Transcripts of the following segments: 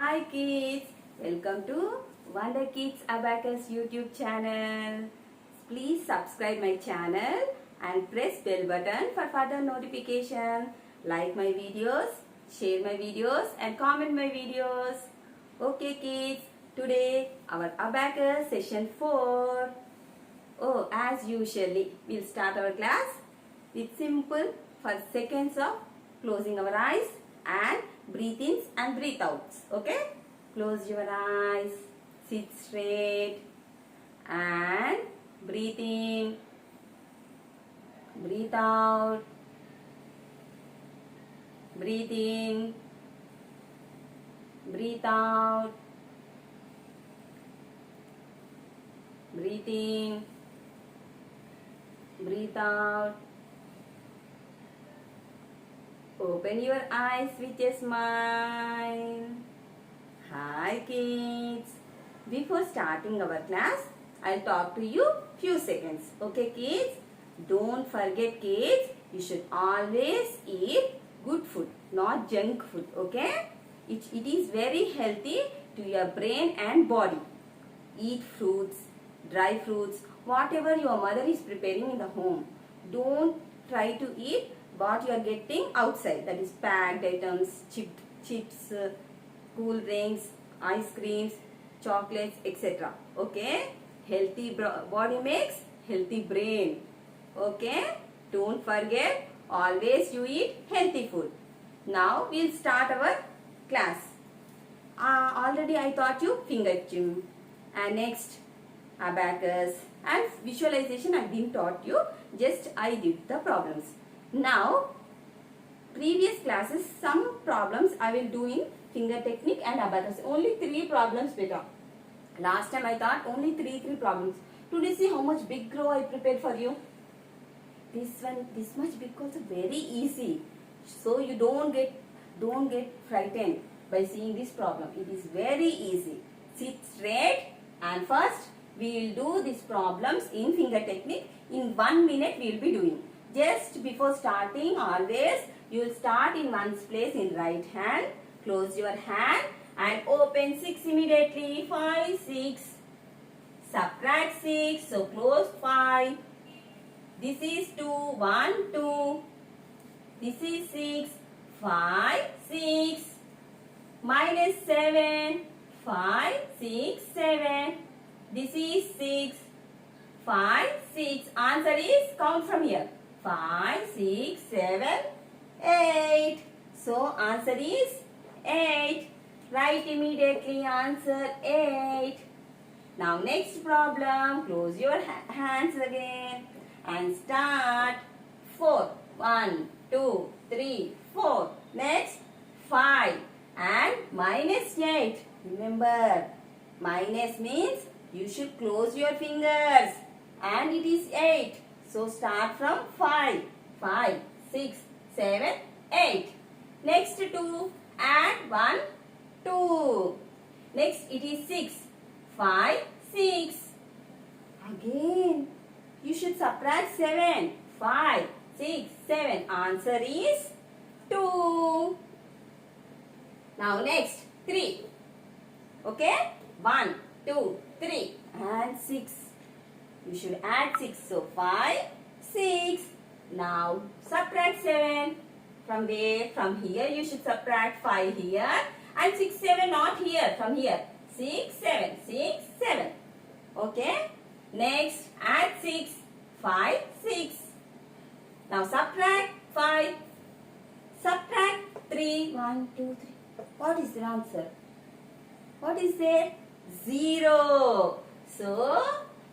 Hi kids, welcome to Wonder Kids Abacus YouTube channel. Please subscribe my channel and press bell button for further notification. Like my videos, share my videos and comment my videos. Okay kids, today our Abacus session 4. Oh, as usually, we'll start our class with simple first seconds of closing our eyes and breathe ins and breathe outs. Okay? Close your eyes, sit straight and breathe in, breathe out, breathe in, breathe out, breathe in, breathe out. Open your eyes with a smile. Hi kids. Before starting our class, I'll talk to you few seconds. Okay kids? Don't forget kids, you should always eat good food, not junk food. Okay? It is very healthy to your brain and body. Eat fruits, dry fruits, whatever your mother is preparing in the home. Don't try to eat what you are getting outside, that is packed items, chips, cool drinks, ice creams, chocolates, etc. Okay? Healthy body makes healthy brain. Okay? Don't forget, always you eat healthy food. Now we'll start our class. Already I taught you finger gym and next abacus and visualization I didn't taught you, just I did the problems. Now previous classes some problems I will do in finger technique and abacus. Only 3 problems beta. Last time I thought only 3 problems. Today see how much big row I prepared for you. This one this much big also very easy. So you don't get frightened by seeing this problem. It is very easy. Sit straight and first we will do these problems in finger technique. In 1 minute we will be doing. Just before starting always you will start in one's place in right hand. Close your hand and open 6 immediately. 5, 6. Subtract 6. So close 5. This is 2. 1, 2. This is 6. 5, 6. Minus 7. 5, 6, 7. This is 6. 5, 6. Answer is, count from here. 5, 6, 7, 8. So answer is 8. Write immediately answer 8. Now next problem. Close your hands again and start. 4. 1, 2, 3, 4. Next 5 and minus 8. Remember, minus means you should close your fingers and it is 8. So start from 5. 5, 6, 7, 8. Next 2. Add 1, 2. Next it is 6. 5, 6. Again you should subtract 7. 5, 6, 7. Answer is 2. Now next 3. Okay? 1, 2, 3 and 6. You should add 6. So 5, 6. Now subtract 7. From where? From here you should subtract 5 here and 6, 7 not here. From here. 6, 7. 6, 7. Okay? Next add 6. 5, 6. Now subtract 5. Subtract 3. 1, 2, 3. What is the answer? What is there? 0. So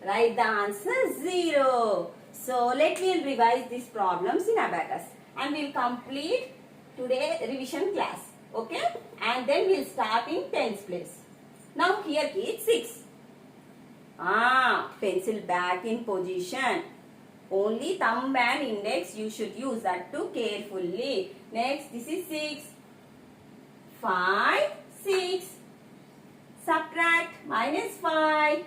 write the answer 0. So let me revise these problems in abacus and we'll complete today revision class. Okay? And then we'll start in tens place. Now here kids 6. Pencil back in position. Only thumb and index you should use, that too carefully. Next this is 6. 5, 6. Subtract minus 5.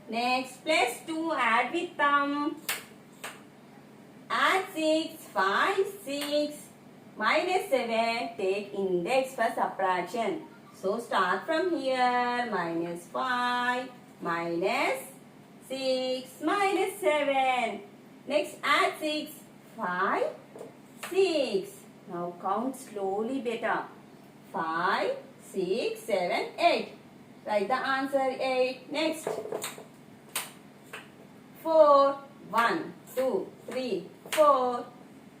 Next plus 2 add with thumb. Add 6. 5, 6. Minus 7. Take index for subtraction. So start from here. Minus 5, minus 6, minus 7. Next add 6. 5, 6. Now count slowly better. 5, 6, 7, 8. Write the answer 8. Next. 4, 1, 2, 3, 4.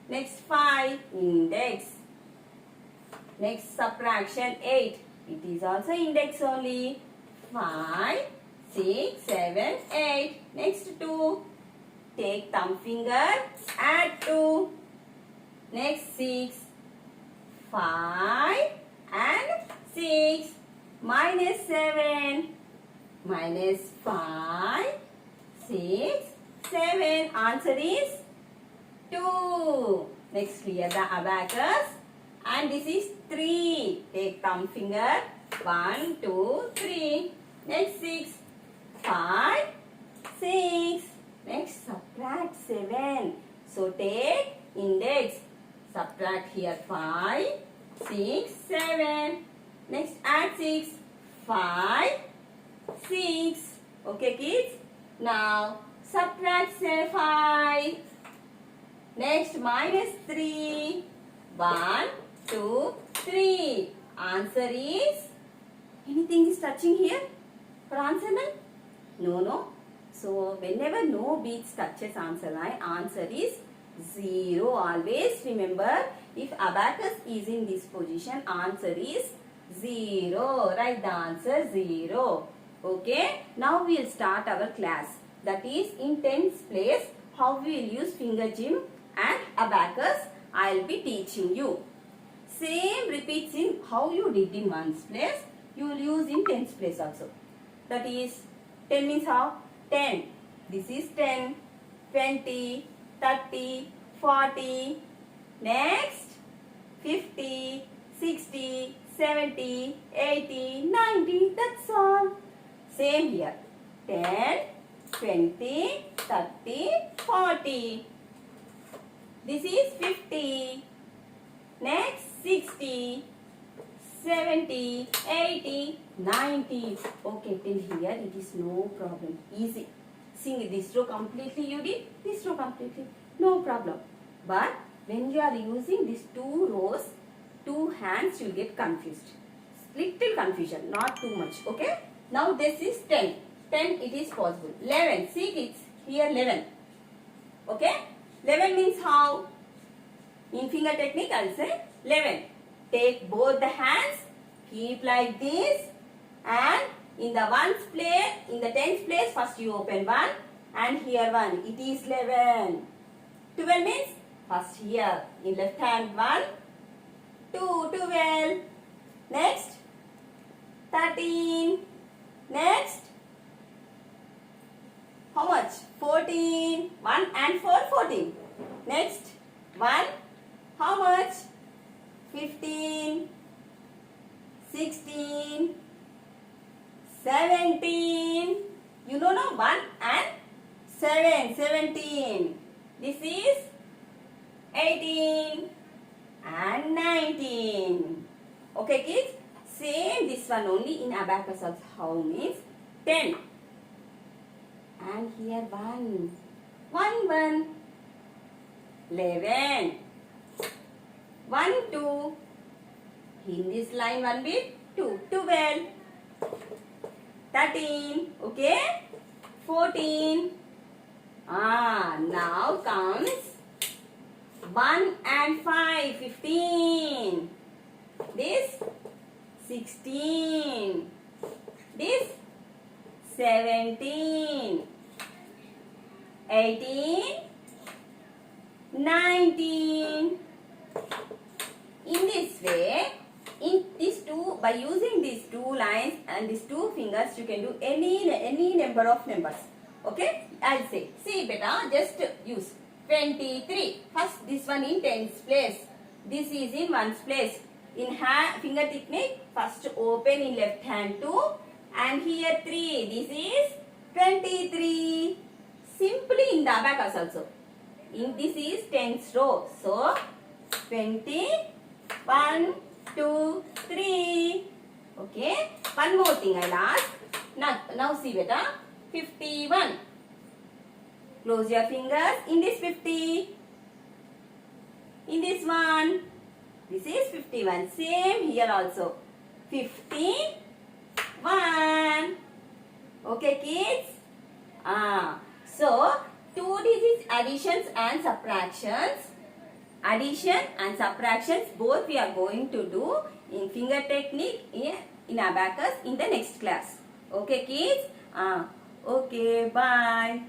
Next 5, index. Next subtraction 8. It is also index only. 5, 6, 7, 8. Next 2. Take thumb finger, add 2. Next 6. 5 and 6. Minus 7. Minus 5, 6, 7. Answer is 2. Next clear the abacus. And this is 3. Take thumb finger. 1, 2, 3. Next 6. 5, 6. Next subtract 7. So take index. Subtract here 5, 6, 7. Next add 6. 5, 6. Okay kids. Now subtract 5. Next minus 3. 1, 2, 3. Answer is, anything is touching here for answer now? No. So whenever no beads touches answer line, answer is 0. Always remember, if abacus is in this position, answer is 0. Write the answer 0. Okay. Now we will start our class. That is in tens place, how we will use finger gym and abacus. I will be teaching you. Same repeats in how you did in ones place, you will use in tens place also. That is 10 means how? 10. This is 10, 20, 30, 40. Next 50, 60, 70, 80, 90. That's all. Same here. 10, 20, 30, 40. This is 50. Next 60, 70, 80, 90. Okay, till here it is no problem. Easy. Sing this row completely you did, this row completely. No problem. But when you are using these two rows, two hands, you will get confused. Little confusion, not too much. Okay. Now this is 10. 10 it is possible. 11. See kids, here 11. Okay. 11 means how? In finger technique I will say 11. Take both the hands, keep like this, and in the ones place, in the tens place, first you open 1 and here 1. It is 11. 12 means first here in left hand 1, 2, 12. Next 13. Next how much? 14. 1 and 4, 14. Next 1. How much? 15. 16. 17. You know now 1 and 7. 17. This is 18 and 19. Okay kids? Same this one only in abacus of how means 10. And here 1. 1, 1. 11. 1, 2. In this line 1 bit 2. 12. 13. Okay. 14. Now comes 1 and 5. 15. This 16. This 17. 18. 19. In this way, in these two, by using these two lines and these two fingers, you can do any number of numbers. Okay, I'll say. See beta, just use 23. First this one in tens place. This is in ones place. In finger technique, first open in left hand 2 and here 3. This is 23. Simply in the abacus also. In this is tens row. So 20, 1, 2, 3. Okay. Okay. One more thing I'll ask. Now see beta. 51. Close your fingers. In this 50. In this one. This is 51. Same here also. 51. Okay kids? So, 2 digits additions and subtractions. Addition and subtractions both we are going to do in finger technique in abacus in the next class. Okay kids? Okay, bye.